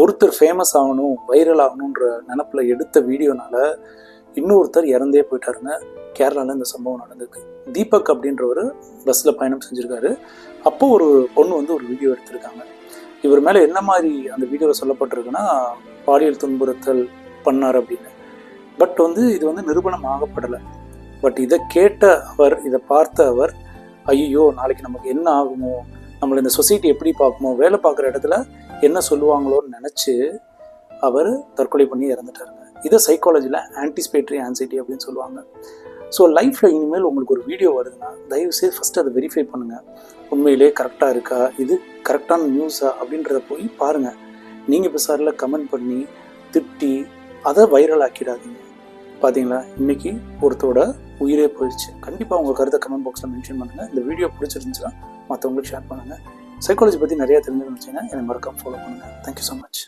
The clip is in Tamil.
ஒருத்தர் ஃபேமஸ் ஆகணும், வைரல் ஆகணுன்ற நினப்பில் எடுத்த வீடியோனால இன்னொருத்தர் இறந்தே போயிட்டாருங்க. கேரளாவில் இந்த சம்பவம் நடந்திருக்கு. தீபக் அப்படின்றவர் பஸ்ஸில் பயணம் செஞ்சுருக்காரு. அப்போது ஒரு பொண்ணு வந்து ஒரு வீடியோ எடுத்திருக்காங்க. இவர் மேலே என்ன மாதிரி அந்த வீடியோவில் சொல்லப்பட்டிருக்குன்னா, பாலியல் துன்புறுத்தல் பண்ணார் அப்படின்னு. பட் வந்து இது வந்து நிரூபணம் ஆகப்படலை. பட் இதை கேட்ட அவர், இதை பார்த்த அவர், ஐயோ நாளைக்கு நமக்கு என்ன ஆகுமோ, நம்மளை இந்த சொசைட்டி எப்படி பார்க்குமோ, வேலை பார்க்குற இடத்துல என்ன சொல்லுவாங்களோன்னு நினச்சி அவர் தற்கொலை பண்ணி இறந்துட்டாருங்க. இதை சைக்காலஜியில் ஆன்டிசிபேட்டரி ஆன்சைட்டி அப்படின்னு சொல்லுவாங்க. ஸோ லைஃப்பில் இனிமேல் உங்களுக்கு ஒரு வீடியோ வருதுன்னா தயவுசெய்து ஃபஸ்ட்டு அதை வெரிஃபை பண்ணுங்கள். உண்மையிலே கரெக்டாக இருக்கா, இது கரெக்டான நியூஸா அப்படின்றத போய் பாருங்கள். நீங்கள் பெசாரில் கமெண்ட் பண்ணி திட்டி அதை வைரல் ஆக்கிடாதீங்க. பார்த்தீங்களா, இன்றைக்கி ஒருத்தரோட உயிரே போயிடுச்சு. கண்டிப்பாக உங்கள் கருத்தை கமெண்ட் பாக்ஸில் மென்ஷன் பண்ணுங்கள். இந்த வீடியோ பிடிச்சிருந்துச்சுன்னா மற்றவங்களுக்கு ஷேர் பண்ணுங்கள். சைக்காலஜி பற்றி நிறையா தெரிஞ்சுக்கணும்னு வச்சுன்னா என்னை மறக்காம ஃபாலோ பண்ணுங்கள். Thank you so much.